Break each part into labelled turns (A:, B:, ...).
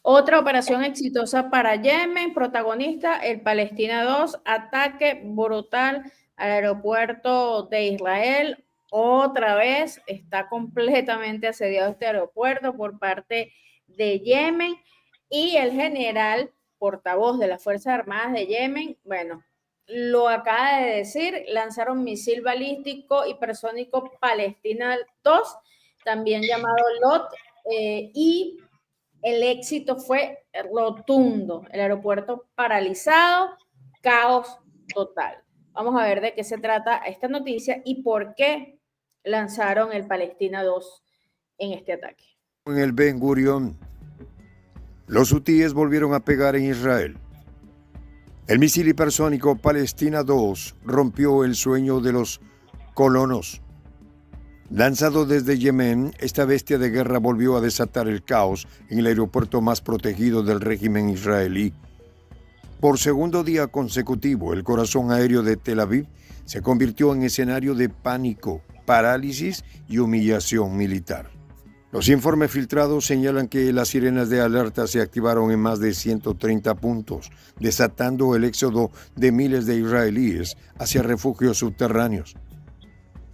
A: Otra operación exitosa para Yemen, protagonista el Palestina 2, ataque brutal al aeropuerto de Israel. Otra vez está completamente asediado este aeropuerto por parte de Yemen y el general portavoz de las Fuerzas Armadas de Yemen, bueno, lo acaba de decir, lanzaron misil balístico hipersónico Palestina 2, también llamado LOT, y el éxito fue rotundo, el aeropuerto paralizado, caos total. Vamos a ver de qué se trata esta noticia y por qué lanzaron el Palestina 2 en este ataque.
B: En el Ben Gurion, los hutíes volvieron a pegar en Israel. El misil hipersónico Palestina 2 rompió el sueño de los colonos. Lanzado desde Yemen, esta bestia de guerra volvió a desatar el caos en el aeropuerto más protegido del régimen israelí. Por segundo día consecutivo, el corazón aéreo de Tel Aviv se convirtió en escenario de pánico, parálisis y humillación militar. Los informes filtrados señalan que las sirenas de alerta se activaron en más de 130 puntos, desatando el éxodo de miles de israelíes hacia refugios subterráneos.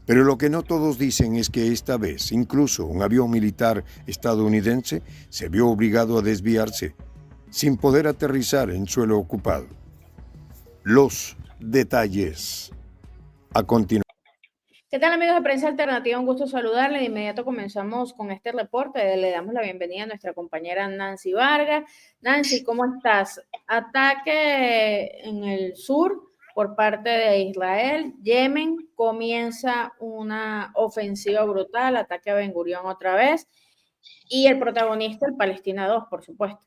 B: Pero lo que no todos dicen es que esta vez, incluso un avión militar estadounidense se vio obligado a desviarse, sin poder aterrizar en suelo ocupado. Los detalles a continuación.
A: ¿Qué tal, amigos de Prensa Alternativa? Un gusto saludarle. De inmediato comenzamos con este reporte. Le damos la bienvenida a nuestra compañera Nancy Vargas. Nancy, ¿cómo estás? Ataque en el sur por parte de Israel. Yemen comienza una ofensiva brutal, ataque a Ben Gurión otra vez. Y el protagonista, el Palestina 2, por supuesto.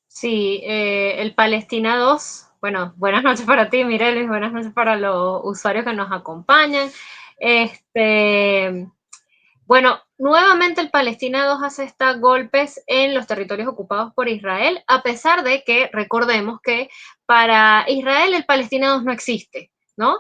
C: Sí, el Palestina 2, bueno, buenas noches para ti, Mireles, buenas noches para los usuarios que nos acompañan. Bueno, nuevamente el Palestina 2 asesta golpes en los territorios ocupados por Israel, a pesar de que recordemos que para Israel el Palestina 2 no existe, ¿no?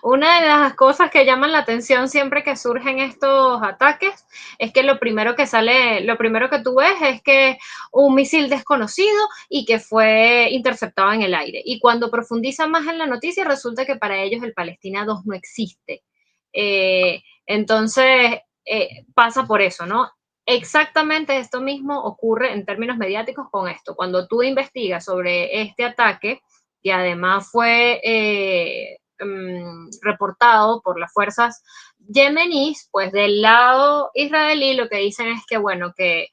C: Una de las cosas que llaman la atención siempre que surgen estos ataques es que lo primero que sale, lo primero que tú ves es que un misil desconocido y que fue interceptado en el aire. Y cuando profundizan más en la noticia, resulta que para ellos el Palestina 2 no existe. Entonces, pasa por eso, ¿no? Exactamente esto mismo ocurre en términos mediáticos con esto. Cuando tú investigas sobre este ataque, que además fue reportado por las fuerzas yemeníes, pues del lado israelí lo que dicen es que, bueno, que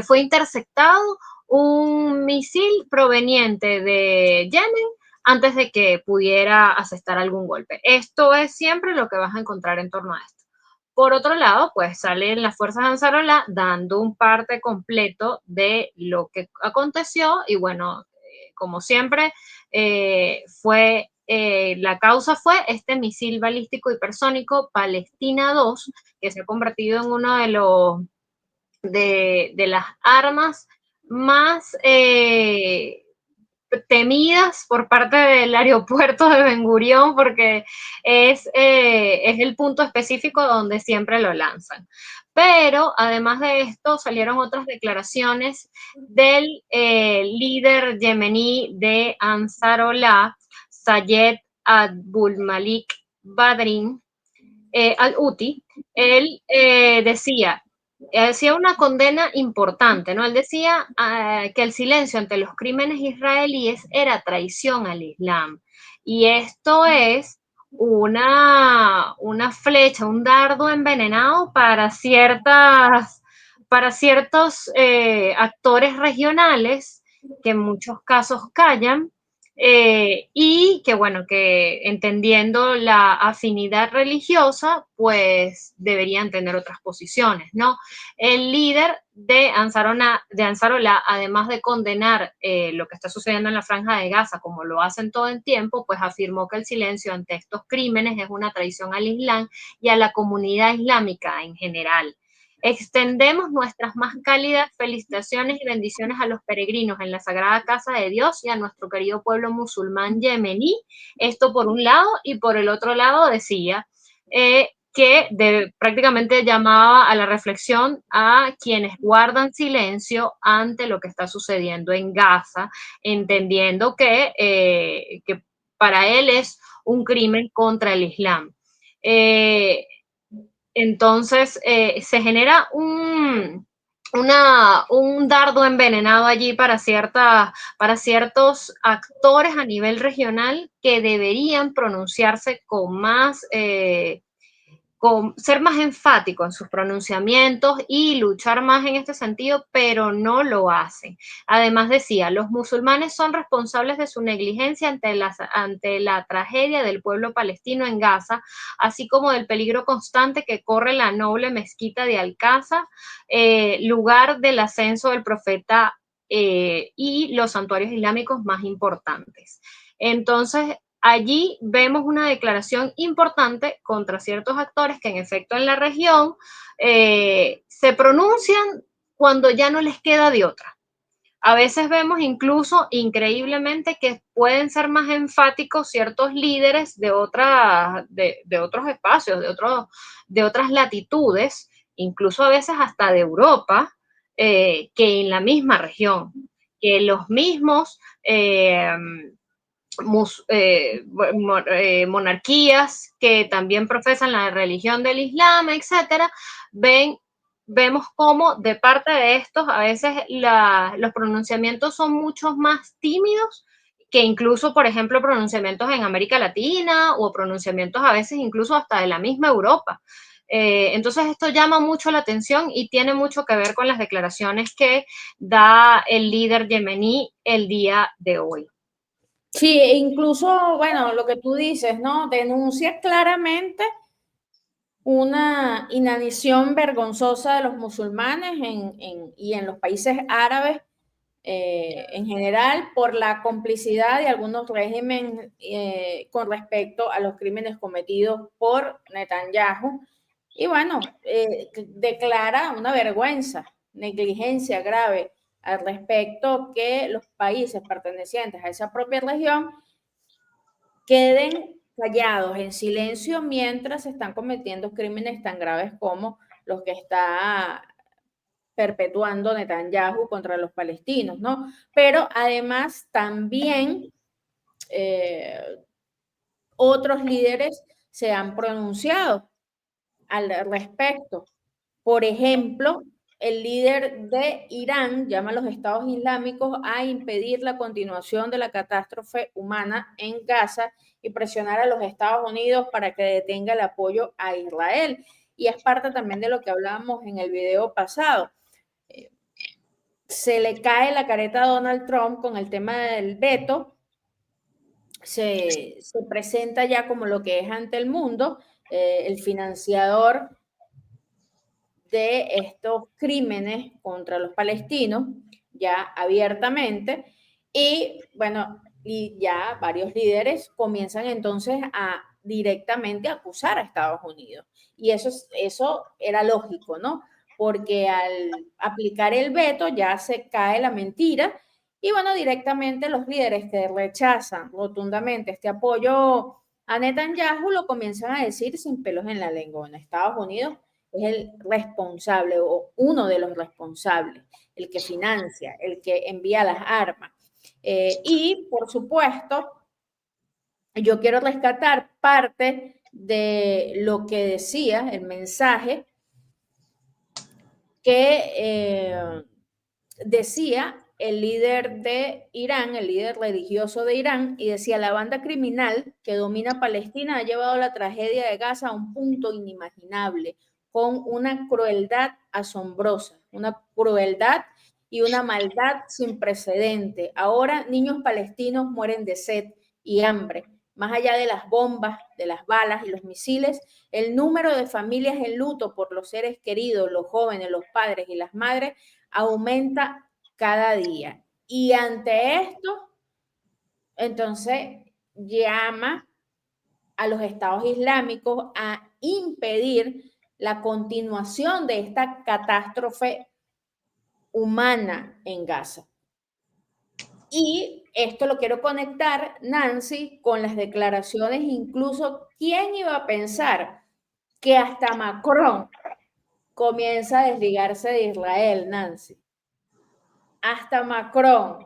C: fue interceptado un misil proveniente de Yemen antes de que pudiera asestar algún golpe. Esto es siempre lo que vas a encontrar en torno a esto. Por otro lado, pues salen las fuerzas de Ansarollah dando un parte completo de lo que aconteció y bueno, como siempre, la causa fue este misil balístico hipersónico Palestina 2, que se ha convertido en uno de las armas más temidas por parte del aeropuerto de Ben Gurión porque es el punto específico donde siempre lo lanzan. Pero además de esto salieron otras declaraciones del líder yemení de Ansarollah, Sayed Abdul Malik Badrin al-Houthi. Él decía una condena importante, ¿no? Él decía que el silencio ante los crímenes israelíes era traición al Islam. Y esto es una flecha, un dardo envenenado para ciertos actores regionales que en muchos casos callan y que bueno, que entendiendo la afinidad religiosa, pues deberían tener otras posiciones, ¿no? El líder de Ansarollah, además de condenar lo que está sucediendo en la Franja de Gaza, como lo hacen todo el tiempo, pues afirmó que el silencio ante estos crímenes es una traición al Islam y a la comunidad islámica en general. Extendemos nuestras más cálidas felicitaciones y bendiciones a los peregrinos en la Sagrada Casa de Dios y a nuestro querido pueblo musulmán yemení. Esto por un lado, y por el otro lado decía, que prácticamente llamaba a la reflexión a quienes guardan silencio ante lo que está sucediendo en Gaza, entendiendo que para él es un crimen contra el Islam. Eh, entonces, se genera un dardo envenenado allí para ciertos actores a nivel regional que deberían pronunciarse con más, ser más enfático en sus pronunciamientos y luchar más en este sentido, pero no lo hacen. Además decía, los musulmanes son responsables de su negligencia ante la tragedia del pueblo palestino en Gaza, así como del peligro constante que corre la noble mezquita de Al-Aqsa, lugar del ascenso del profeta y los santuarios islámicos más importantes. Entonces, allí vemos una declaración importante contra ciertos actores que en efecto en la región se pronuncian cuando ya no les queda de otra. A veces vemos incluso increíblemente que pueden ser más enfáticos ciertos líderes de otros espacios, de otras latitudes, incluso a veces hasta de Europa, que en la misma región, que los mismos monarquías que también profesan la religión del Islam, etcétera, vemos cómo de parte de estos a veces los pronunciamientos son mucho más tímidos que incluso, por ejemplo, pronunciamientos en América Latina o pronunciamientos a veces incluso hasta de la misma Europa. Entonces esto llama mucho la atención y tiene mucho que ver con las declaraciones que da el líder yemení el día de hoy.
A: Sí, e incluso, bueno, lo que tú dices, ¿no? Denuncia claramente una inanición vergonzosa de los musulmanes y en los países árabes en general por la complicidad de algunos regímenes con respecto a los crímenes cometidos por Netanyahu. Y bueno, declara una vergüenza, negligencia grave al respecto que los países pertenecientes a esa propia región queden callados, en silencio, mientras se están cometiendo crímenes tan graves como los que está perpetuando Netanyahu contra los palestinos, ¿no? Pero además también otros líderes se han pronunciado al respecto. Por ejemplo, el líder de Irán llama a los estados islámicos a impedir la continuación de la catástrofe humana en Gaza y presionar a los Estados Unidos para que detenga el apoyo a Israel. Y es parte también de lo que hablábamos en el video pasado. Se le cae la careta a Donald Trump con el tema del veto, se presenta ya como lo que es ante el mundo, el financiador de estos crímenes contra los palestinos, ya abiertamente, y bueno, y ya varios líderes comienzan entonces a directamente acusar a Estados Unidos. Y eso era lógico, ¿no? Porque al aplicar el veto ya se cae la mentira y bueno, directamente los líderes que rechazan rotundamente este apoyo a Netanyahu lo comienzan a decir sin pelos en la lengua. En Estados Unidos es el responsable o uno de los responsables, el que financia, el que envía las armas. Y por supuesto, yo quiero rescatar parte de lo que decía el mensaje que decía el líder de Irán, el líder religioso de Irán, y decía, la banda criminal que domina Palestina ha llevado la tragedia de Gaza a un punto inimaginable, con una crueldad asombrosa, una crueldad y una maldad sin precedente. Ahora niños palestinos mueren de sed y hambre. Más allá de las bombas, de las balas y los misiles, el número de familias en luto por los seres queridos, los jóvenes, los padres y las madres, aumenta cada día. Y ante esto, entonces llama a los estados islámicos a impedir la continuación de esta catástrofe humana en Gaza. Y esto lo quiero conectar, Nancy, con las declaraciones, incluso, ¿quién iba a pensar que hasta Macron comienza a desligarse de Israel, Nancy. Hasta Macron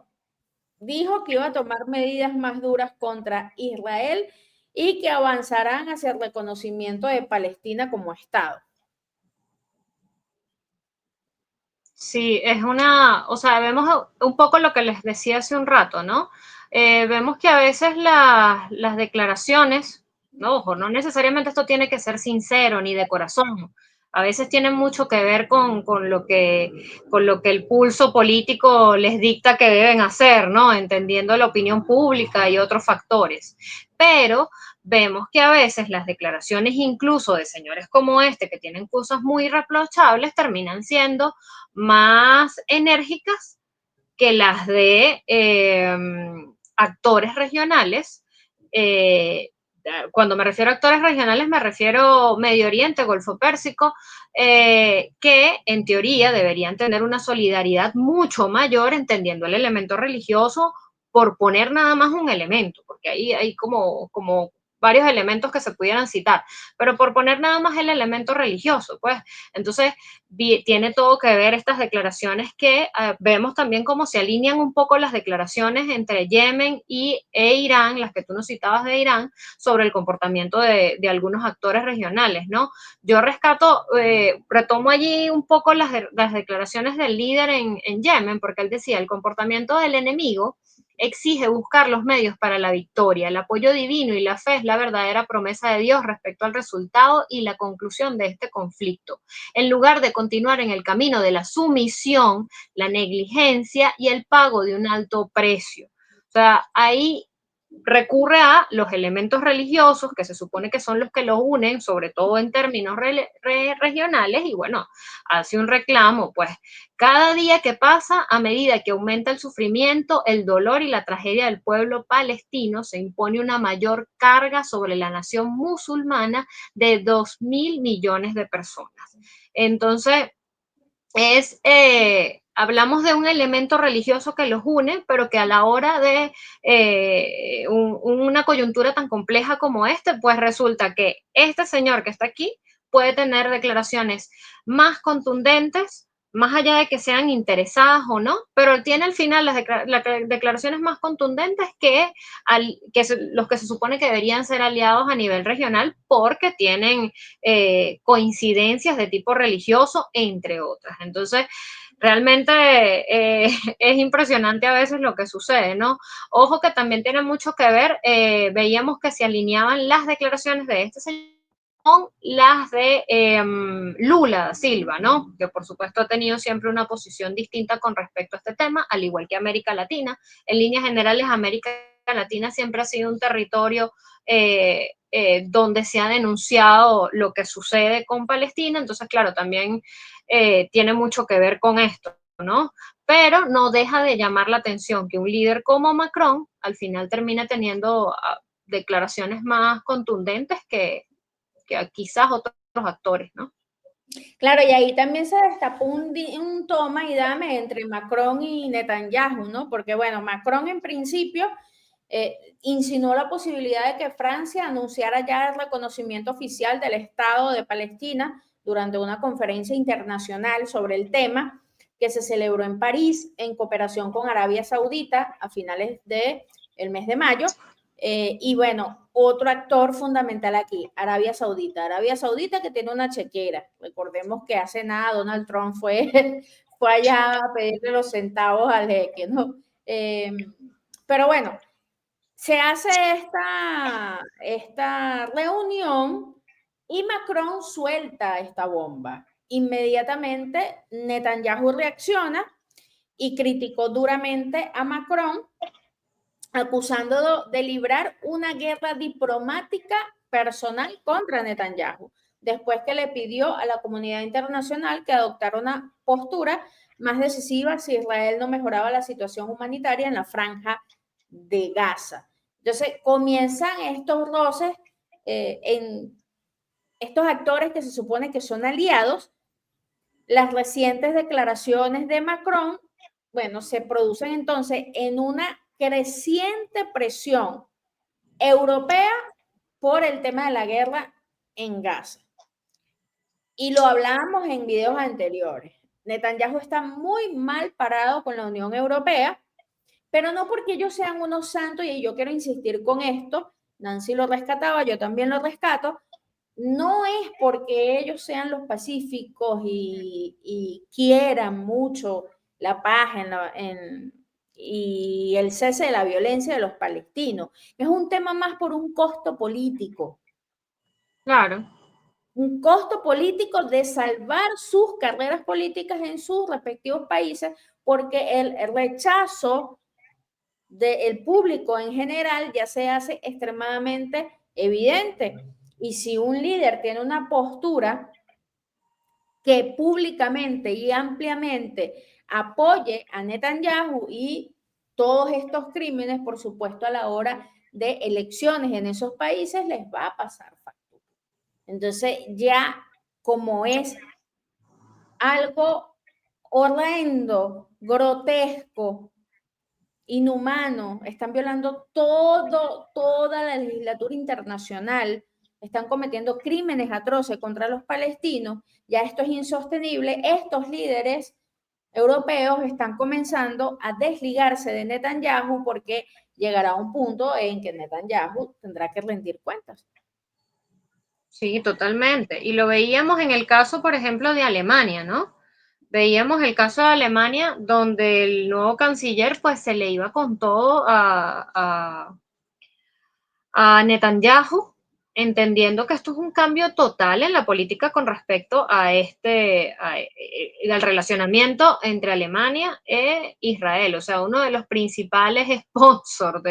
A: dijo que iba a tomar medidas más duras contra Israel y que avanzarán hacia el reconocimiento de Palestina como Estado.
C: Sí, o sea, vemos un poco lo que les decía hace un rato, ¿no? Vemos que a veces las declaraciones, no, ojo, no necesariamente esto tiene que ser sincero ni de corazón, a veces tienen mucho que ver con lo que el pulso político les dicta que deben hacer, ¿no? Entendiendo la opinión pública y otros factores. Pero vemos que a veces las declaraciones incluso de señores como este, que tienen cosas muy reprochables, terminan siendo más enérgicas que las de actores regionales. Cuando me refiero a actores regionales, me refiero Medio Oriente, Golfo Pérsico, que en teoría deberían tener una solidaridad mucho mayor, entendiendo el elemento religioso, por poner nada más un elemento, porque ahí hay como varios elementos que se pudieran citar, pero por poner nada más el elemento religioso, pues entonces tiene todo que ver estas declaraciones que vemos también cómo se alinean un poco las declaraciones entre Yemen e Irán, las que tú nos citabas de Irán, sobre el comportamiento de algunos actores regionales, ¿no? Yo retomo allí un poco las declaraciones del líder en Yemen, porque él decía, el comportamiento del enemigo exige buscar los medios para la victoria. El apoyo divino y la fe es la verdadera promesa de Dios respecto al resultado y la conclusión de este conflicto. En lugar de continuar en el camino de la sumisión, la negligencia y el pago de un alto precio. O sea, ahí recurre a los elementos religiosos, que se supone que son los que los unen, sobre todo en términos regionales, y bueno, hace un reclamo, pues cada día que pasa, a medida que aumenta el sufrimiento, el dolor y la tragedia del pueblo palestino, se impone una mayor carga sobre la nación musulmana de 2.000 millones de personas. Entonces, hablamos de un elemento religioso que los une, pero que a la hora de una coyuntura tan compleja como pues resulta que este señor que está aquí puede tener declaraciones más contundentes, más allá de que sean interesadas o no, pero tiene al final las declaraciones más contundentes los que se supone que deberían ser aliados a nivel regional porque tienen coincidencias de tipo religioso, entre otras. Entonces, realmente es impresionante a veces lo que sucede, ¿no? Ojo que también tiene mucho que ver, veíamos que se alineaban las declaraciones de este señor con las de Lula da Silva, ¿no? Que por supuesto ha tenido siempre una posición distinta con respecto a este tema, al igual que América Latina. En líneas generales, América Latina siempre ha sido un territorio donde se ha denunciado lo que sucede con Palestina, entonces claro, también tiene mucho que ver con esto, ¿no? Pero no deja de llamar la atención que un líder como Macron al final termina teniendo declaraciones más contundentes que quizás otros actores, ¿no?
A: Claro, y ahí también se destapó un toma y dame entre Macron y Netanyahu, ¿no? Porque, bueno, Macron en principio insinuó la posibilidad de que Francia anunciara ya el reconocimiento oficial del Estado de Palestina durante una conferencia internacional sobre el tema que se celebró en París en cooperación con Arabia Saudita a finales del mes de mayo. Y bueno, otro actor fundamental aquí, Arabia Saudita que tiene una chequera. Recordemos que hace nada Donald Trump fue allá a pedirle los centavos al jeque, ¿no? Pero bueno, se hace esta reunión y Macron suelta esta bomba. Inmediatamente Netanyahu reacciona y criticó duramente a Macron, acusándolo de librar una guerra diplomática personal contra Netanyahu, después que le pidió a la comunidad internacional que adoptara una postura más decisiva si Israel no mejoraba la situación humanitaria en la franja de Gaza. Entonces comienzan estos roces en estos actores que se supone que son aliados. Las recientes declaraciones de Macron, bueno, se producen entonces en una creciente presión europea por el tema de la guerra en Gaza. Y lo hablábamos en videos anteriores. Netanyahu está muy mal parado con la Unión Europea, pero no porque ellos sean unos santos, y yo quiero insistir con esto, Nancy lo rescataba, yo también lo rescato, no es porque ellos sean los pacíficos y quieran mucho la paz y el cese de la violencia de los palestinos. Es un tema más por un costo político.
C: Claro.
A: Un costo político de salvar sus carreras políticas en sus respectivos países, porque el rechazo del público en general ya se hace extremadamente evidente. Y si un líder tiene una postura que públicamente y ampliamente apoye a Netanyahu y todos estos crímenes, por supuesto, a la hora de elecciones en esos países, les va a pasar factura. Entonces, ya como es algo horrendo, grotesco, inhumano, están violando toda la legislatura internacional, están cometiendo crímenes atroces contra los palestinos, ya esto es insostenible. Estos líderes europeos están comenzando a desligarse de Netanyahu porque llegará un punto en que Netanyahu tendrá que rendir cuentas.
C: Sí, totalmente. Y lo veíamos en el caso, por ejemplo, de Alemania, ¿no? Veíamos el caso de Alemania donde el nuevo canciller pues se le iba con todo a Netanyahu, entendiendo que esto es un cambio total en la política con respecto a al relacionamiento entre Alemania e Israel. O sea, uno de los principales sponsors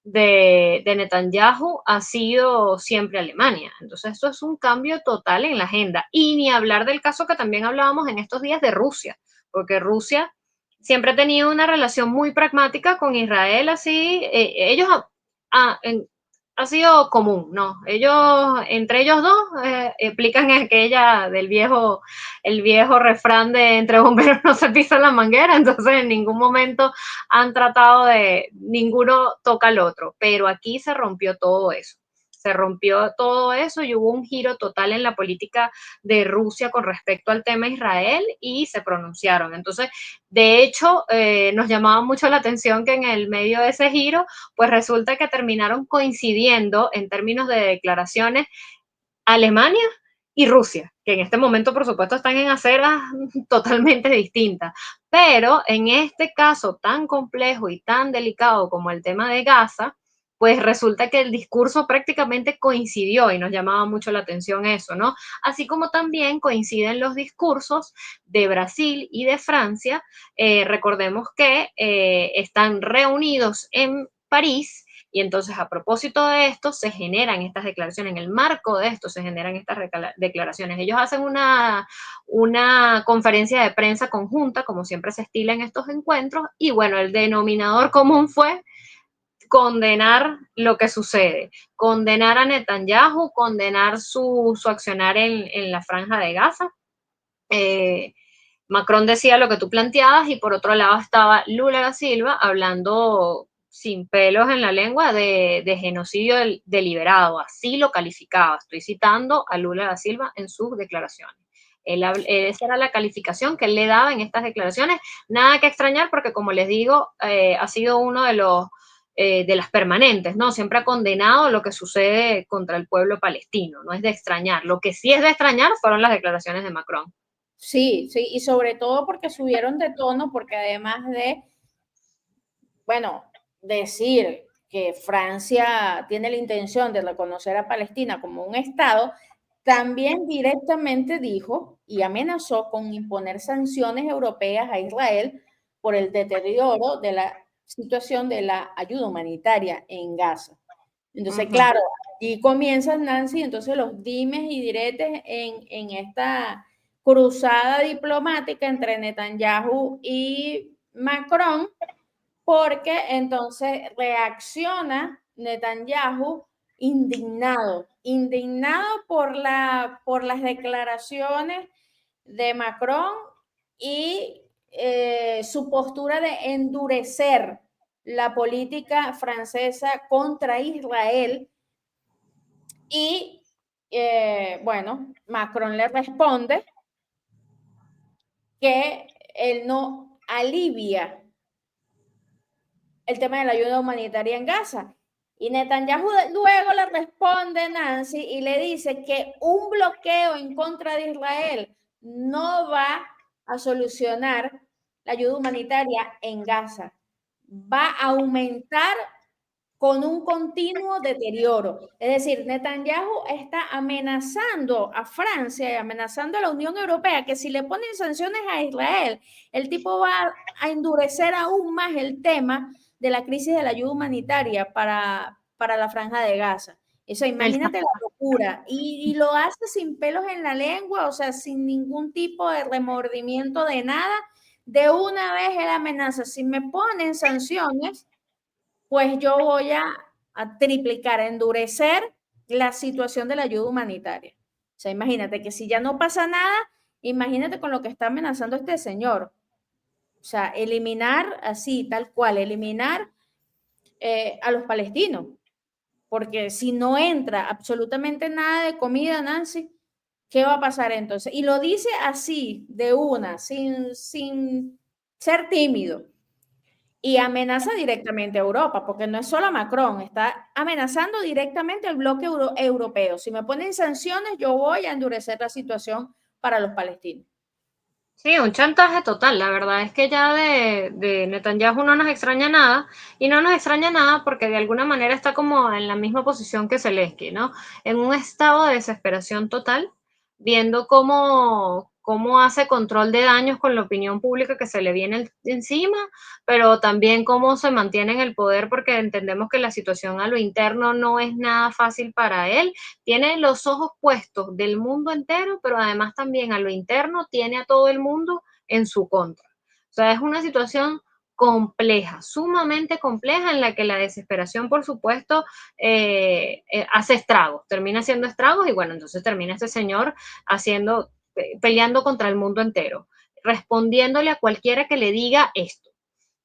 C: de Netanyahu ha sido siempre Alemania. Entonces, esto es un cambio total en la agenda. Y ni hablar del caso que también hablábamos en estos días de Rusia, porque Rusia siempre ha tenido una relación muy pragmática con Israel, así, ellos ha sido común, ¿no? Ellos, entre ellos dos, explican aquella el viejo refrán de entre bomberos no se pisa la manguera, entonces en ningún momento han tratado ninguno toca al otro, pero aquí se rompió todo eso. Se rompió todo eso y hubo un giro total en la política de Rusia con respecto al tema Israel y se pronunciaron. Entonces, de hecho, nos llamaba mucho la atención que en el medio de ese giro, pues resulta que terminaron coincidiendo en términos de declaraciones Alemania y Rusia, que en este momento, por supuesto, están en aceras totalmente distintas. Pero en este caso tan complejo y tan delicado como el tema de Gaza, pues resulta que el discurso prácticamente coincidió y nos llamaba mucho la atención eso, ¿no? Así como también coinciden los discursos de Brasil y de Francia. Recordemos que están reunidos en París y entonces, a propósito de esto, se generan estas declaraciones, en el marco de esto se generan estas declaraciones. Ellos hacen una conferencia de prensa conjunta, como siempre se estila en estos encuentros, y bueno, el denominador común fue condenar lo que sucede, condenar a Netanyahu, condenar su accionar en la franja de Gaza. Macron decía lo que tú planteabas y por otro lado estaba Lula da Silva hablando sin pelos en la lengua de genocidio deliberado, así lo calificaba. Estoy citando a Lula da Silva en sus declaraciones. Esa era la calificación que él le daba en estas declaraciones. Nada que extrañar porque, como les digo, ha sido uno de las permanentes, ¿no? Siempre ha condenado lo que sucede contra el pueblo palestino, no es de extrañar. Lo que sí es de extrañar fueron las declaraciones de Macron.
A: Sí, sí, y sobre todo porque subieron de tono, porque además de, bueno, decir que Francia tiene la intención de reconocer a Palestina como un Estado, también directamente dijo y amenazó con imponer sanciones europeas a Israel por el deterioro de la situación de la ayuda humanitaria en Gaza. Entonces, claro, allí comienzan, Nancy, entonces los dimes y diretes en esta cruzada diplomática entre Netanyahu y Macron, porque entonces reacciona Netanyahu indignado por las declaraciones de Macron y su postura de endurecer la política francesa contra Israel, y bueno, Macron le responde que él no alivia el tema de la ayuda humanitaria en Gaza. Y Netanyahu luego le responde Nancy y le dice que un bloqueo en contra de Israel no va a solucionar la ayuda humanitaria en Gaza. Va a aumentar con un continuo deterioro. Es decir, Netanyahu está amenazando a Francia y amenazando a la Unión Europea que si le ponen sanciones a Israel, el tipo va a endurecer aún más el tema de la crisis de la ayuda humanitaria para la Franja de Gaza. Eso, imagínate la locura. Y lo hace sin pelos en la lengua, o sea, sin ningún tipo de remordimiento de nada. De una vez él amenaza, si me ponen sanciones, pues yo voy a triplicar, a endurecer la situación de la ayuda humanitaria. O sea, imagínate que si ya no pasa nada, imagínate con lo que está amenazando este señor. O sea, eliminar así, tal cual, eliminar a los palestinos. Porque si no entra absolutamente nada de comida, Nancy, ¿qué va a pasar entonces? Y lo dice así, de una, sin ser tímido. Y amenaza directamente a Europa, porque no es solo a Macron, está amenazando directamente al bloque europeo. Si me ponen sanciones, yo voy a endurecer la situación para los palestinos.
C: Sí, un chantaje total. La verdad es que ya de Netanyahu no nos extraña nada, y no nos extraña nada porque de alguna manera está como en la misma posición que Zelensky, ¿no? En un estado de desesperación total, viendo cómo hace control de daños con la opinión pública que se le viene encima, pero también cómo se mantiene en el poder, porque entendemos que la situación a lo interno no es nada fácil para él. Tiene los ojos puestos del mundo entero, pero además también a lo interno tiene a todo el mundo en su contra. O sea, es una situación compleja, sumamente compleja, en la que la desesperación, por supuesto, hace estragos, termina haciendo estragos, y bueno, entonces termina este señor peleando contra el mundo entero, respondiéndole a cualquiera que le diga esto.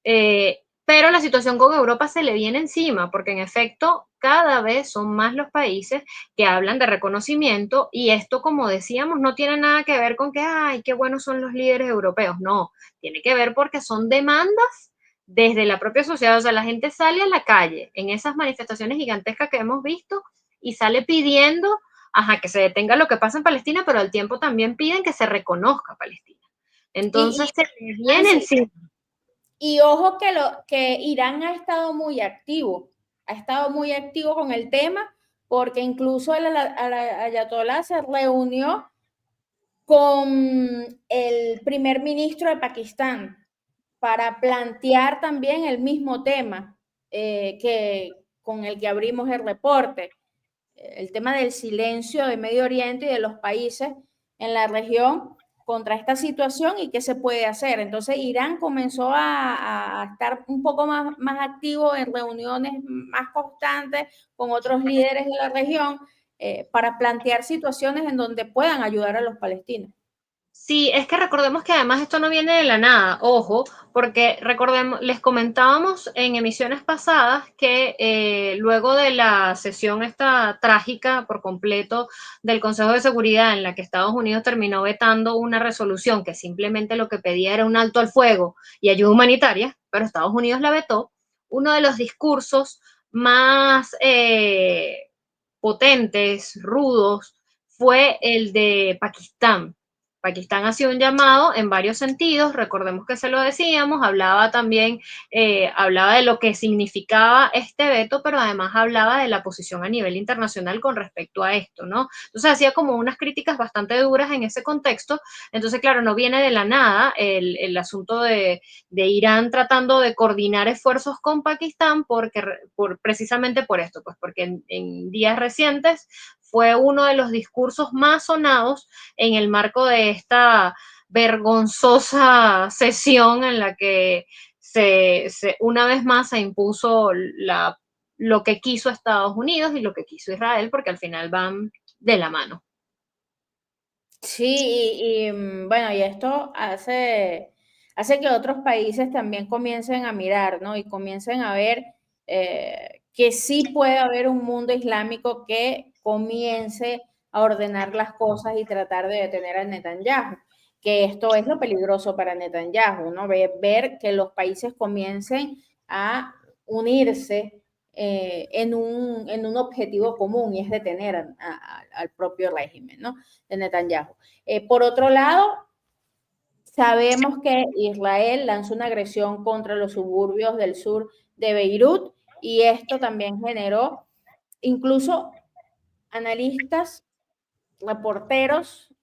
C: Pero la situación con Europa se le viene encima, porque en efecto cada vez son más los países que hablan de reconocimiento, y esto, como decíamos, no tiene nada que ver con que, ay, qué buenos son los líderes europeos. No, tiene que ver porque son demandas desde la propia sociedad. O sea, la gente sale a la calle en esas manifestaciones gigantescas que hemos visto y sale pidiendo, ajá, que se detenga lo que pasa en Palestina, pero al tiempo también piden que se reconozca Palestina. Entonces se les viene encima.
A: Y ojo que Irán ha estado muy activo con el tema, porque incluso el ayatolá se reunió con el primer ministro de Pakistán para plantear también el mismo tema con el que abrimos el reporte, el tema del silencio de Medio Oriente y de los países en la región contra esta situación y qué se puede hacer. Entonces Irán comenzó a estar un poco más activo en reuniones más constantes con otros líderes de la región para plantear situaciones en donde puedan ayudar a los palestinos.
C: Sí, es que recordemos que además esto no viene de la nada, ojo, porque recordemos, les comentábamos en emisiones pasadas que luego de la sesión esta trágica por completo del Consejo de Seguridad, en la que Estados Unidos terminó vetando una resolución que simplemente lo que pedía era un alto al fuego y ayuda humanitaria, pero Estados Unidos la vetó. Uno de los discursos más potentes, rudos, fue el de Pakistán. Pakistán hacía un llamado en varios sentidos, recordemos que se lo decíamos, hablaba también, hablaba de lo que significaba este veto, pero además hablaba de la posición a nivel internacional con respecto a esto, ¿no? Entonces hacía como unas críticas bastante duras en ese contexto. Entonces, claro, no viene de la nada el asunto de Irán tratando de coordinar esfuerzos con Pakistán, precisamente por esto, pues porque en días recientes fue uno de los discursos más sonados en el marco de esta vergonzosa sesión en la que una vez más se impuso lo que quiso Estados Unidos y lo que quiso Israel, porque al final van de la mano.
A: Sí, bueno, y esto hace que otros países también comiencen a mirar, ¿no? Y comiencen a ver que sí puede haber un mundo islámico que comience a ordenar las cosas y tratar de detener a Netanyahu, que esto es lo peligroso para Netanyahu, ¿no? Ver que los países comiencen a unirse en un objetivo común, y es detener al propio régimen, ¿no?, de Netanyahu. Por otro lado, sabemos que Israel lanzó una agresión contra los suburbios del sur de Beirut, y esto también generó, incluso analistas, reporteros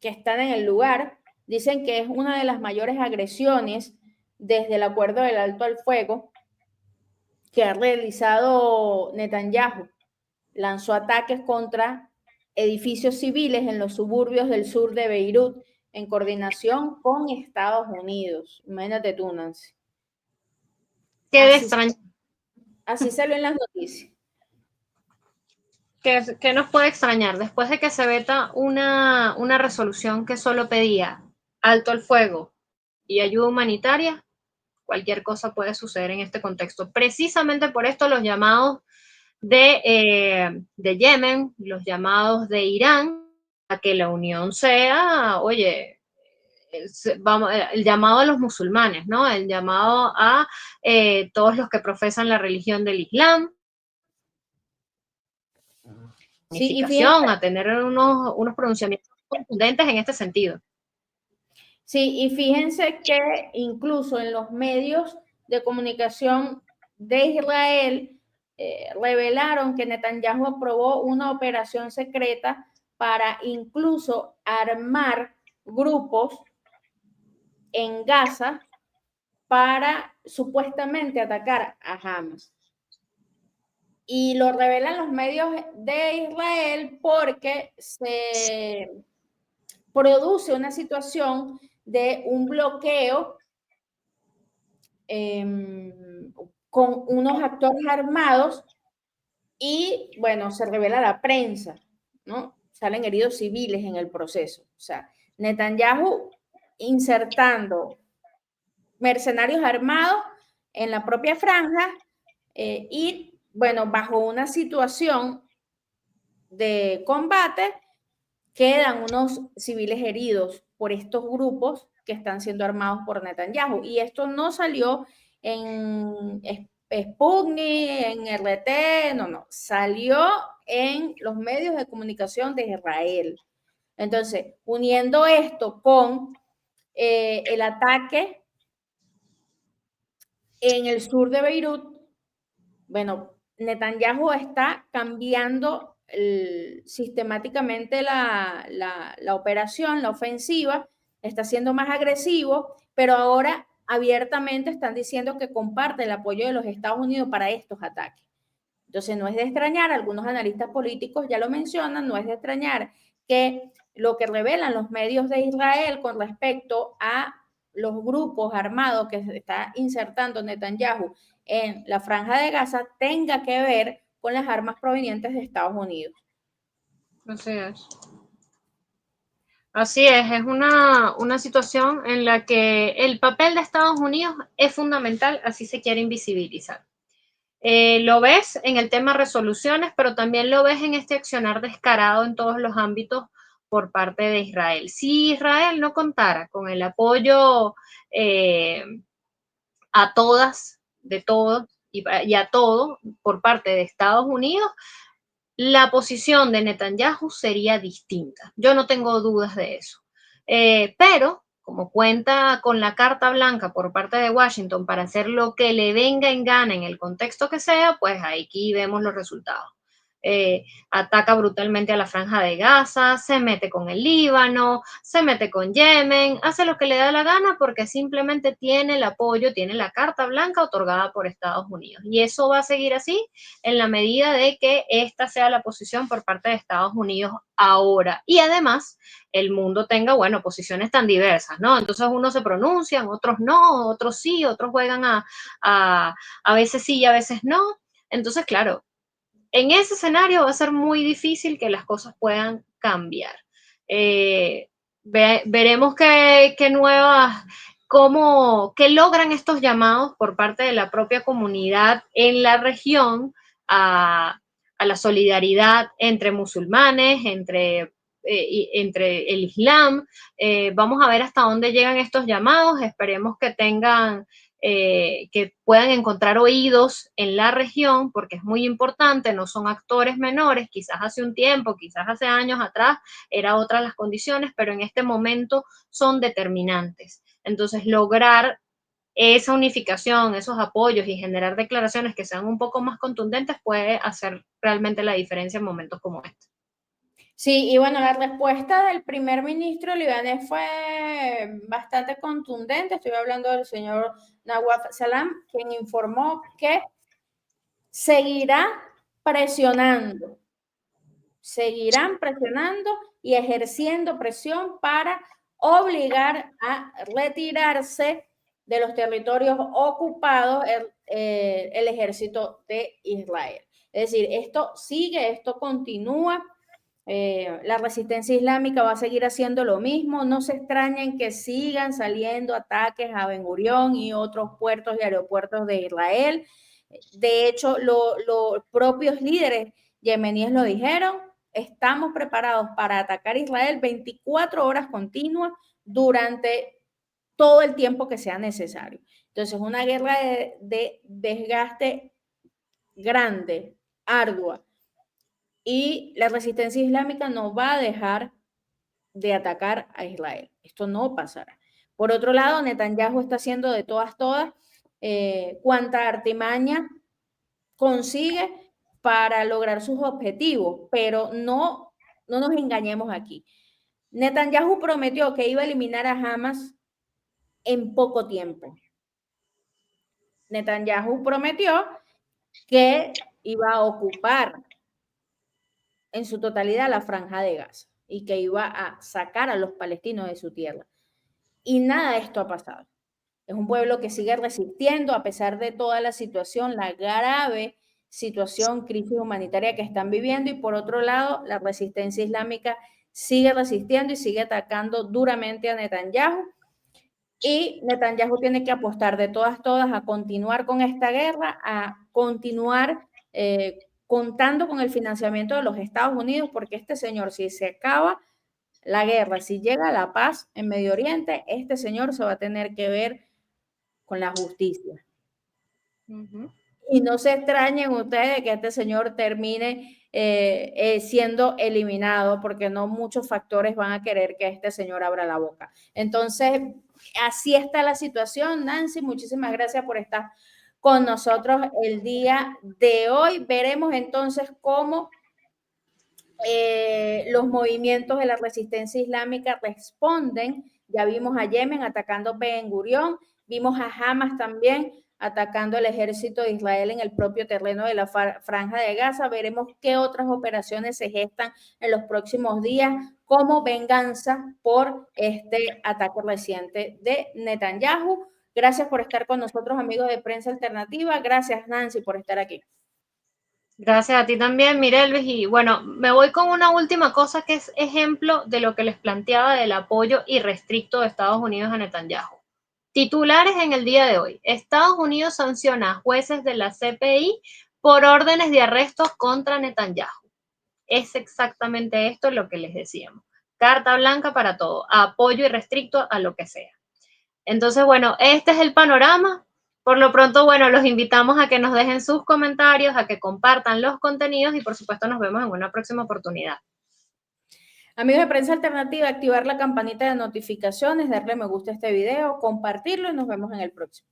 A: que están en el lugar, dicen que es una de las mayores agresiones desde el acuerdo del alto al fuego que ha realizado Netanyahu. Lanzó ataques contra edificios civiles en los suburbios del sur de Beirut en coordinación con Estados Unidos. Imagínate tú, Nancy.
C: Qué extraño.
A: Así salió en las noticias.
C: ¿Qué nos puede extrañar? Después de que se veta una resolución que solo pedía alto al fuego y ayuda humanitaria, cualquier cosa puede suceder en este contexto. Precisamente por esto los llamados de Yemen, los llamados de Irán, a que la unión sea, oye, el llamado a los musulmanes, ¿no? El llamado a todos los que profesan la religión del Islam,
A: sí, y fíjense,
C: a tener unos pronunciamientos contundentes en este sentido.
A: Sí, y fíjense que incluso en los medios de comunicación de Israel revelaron que Netanyahu aprobó una operación secreta para incluso armar grupos en Gaza para supuestamente atacar a Hamas. Y lo revelan los medios de Israel porque se produce una situación de un bloqueo con unos actores armados y, bueno, se revela a la prensa, ¿no? Salen heridos civiles en el proceso. O sea, Netanyahu insertando mercenarios armados en la propia franja y, bueno, bajo una situación de combate quedan unos civiles heridos por estos grupos que están siendo armados por Netanyahu. Y esto no salió en Sputnik, en RT, no, salió en los medios de comunicación de Israel. Entonces, uniendo esto con el ataque en el sur de Beirut, bueno, Netanyahu está cambiando sistemáticamente la operación, la ofensiva, está siendo más agresivo, pero ahora abiertamente están diciendo que comparte el apoyo de los Estados Unidos para estos ataques. Entonces, no es de extrañar, algunos analistas políticos ya lo mencionan, no es de extrañar que lo que revelan los medios de Israel con respecto a los grupos armados que se está insertando Netanyahu en la franja de Gaza tenga que ver con las armas provenientes de Estados Unidos.
C: Así es. Así es una situación en la que el papel de Estados Unidos es fundamental, así se quiere invisibilizar. Lo ves en el tema resoluciones, pero también lo ves en este accionar descarado en todos los ámbitos por parte de Israel. Si Israel no contara con el apoyo a todas, de todos y a todo por parte de Estados Unidos, la posición de Netanyahu sería distinta. Yo no tengo dudas de eso. Pero como cuenta con la carta blanca por parte de Washington para hacer lo que le venga en gana en el contexto que sea, pues aquí vemos los resultados. Ataca brutalmente a la franja de Gaza, se mete con el Líbano, se mete con Yemen, hace lo que le da la gana porque simplemente tiene el apoyo, tiene la carta blanca otorgada por Estados Unidos. Y eso va a seguir así en la medida de que esta sea la posición por parte de Estados Unidos ahora. Y además, el mundo tenga, bueno, posiciones tan diversas, ¿no? Entonces unos se pronuncian, otros no, otros sí, otros juegan a veces sí y a veces no. Entonces, claro, en ese escenario va a ser muy difícil que las cosas puedan cambiar. Veremos qué nuevas, qué logran estos llamados por parte de la propia comunidad en la región a a la solidaridad entre musulmanes, entre el Islam. Vamos a ver hasta dónde llegan estos llamados. Esperemos que tengan, que puedan encontrar oídos en la región, porque es muy importante, no son actores menores. Quizás hace un tiempo, quizás hace años atrás, eran otras las condiciones, pero en este momento son determinantes. Entonces, lograr esa unificación, esos apoyos y generar declaraciones que sean un poco más contundentes puede hacer realmente la diferencia en momentos como este.
A: Sí, y bueno, la respuesta del primer ministro libanés fue bastante contundente. Estoy hablando del señor Nawaf Salam, quien informó que seguirá presionando, seguirán presionando y ejerciendo presión para obligar a retirarse de los territorios ocupados el ejército de Israel. Es decir, esto sigue, esto continúa. La resistencia islámica va a seguir haciendo lo mismo. No se extrañen que sigan saliendo ataques a Ben Gurión y otros puertos y aeropuertos de Israel. De hecho, los propios líderes yemeníes lo dijeron. Estamos preparados para atacar Israel 24 horas continuas durante todo el tiempo que sea necesario. Entonces, una guerra de desgaste grande, ardua, y la resistencia islámica no va a dejar de atacar a Israel. Esto no pasará. Por otro lado, Netanyahu está haciendo de todas cuanta artimaña consigue para lograr sus objetivos, pero no nos engañemos aquí. Netanyahu prometió que iba a eliminar a Hamas en poco tiempo. Netanyahu prometió que iba a ocupar en su totalidad la franja de Gaza y que iba a sacar a los palestinos de su tierra. Y nada de esto ha pasado. Es un pueblo que sigue resistiendo a pesar de toda la situación, la grave situación, crisis humanitaria que están viviendo, y por otro lado, la resistencia islámica sigue resistiendo y sigue atacando duramente a Netanyahu. Y Netanyahu tiene que apostar de todas a continuar con esta guerra, a continuar contando con el financiamiento de los Estados Unidos, porque este señor, si se acaba la guerra, si llega la paz en Medio Oriente, este señor se va a tener que ver con la justicia. Y no se extrañen ustedes de que este señor termine siendo eliminado, porque no muchos factores van a querer que este señor abra la boca. Entonces, así está la situación. Nancy, muchísimas gracias por estar con nosotros el día de hoy. Veremos entonces cómo los movimientos de la resistencia islámica responden. Ya vimos a Yemen atacando Ben Gurión, vimos a Hamas también atacando el ejército de Israel en el propio terreno de la franja de Gaza. Veremos qué otras operaciones se gestan en los próximos días como venganza por este ataque reciente de Netanyahu. Gracias por estar con nosotros, amigos de Prensa Alternativa. Gracias, Nancy, por estar aquí.
C: Gracias a ti también, Mirelvis. Y bueno, me voy con una última cosa que es ejemplo de lo que les planteaba del apoyo irrestricto de Estados Unidos a Netanyahu. Titulares en el día de hoy. Estados Unidos sanciona a jueces de la CPI por órdenes de arresto contra Netanyahu. Es exactamente esto lo que les decíamos. Carta blanca para todo, apoyo irrestricto a lo que sea. Entonces, bueno, este es el panorama. Por lo pronto, bueno, los invitamos a que nos dejen sus comentarios, a que compartan los contenidos y por supuesto nos vemos en una próxima oportunidad.
A: Amigos de Prensa Alternativa, activar la campanita de notificaciones, darle me gusta a este video, compartirlo y nos vemos en el próximo.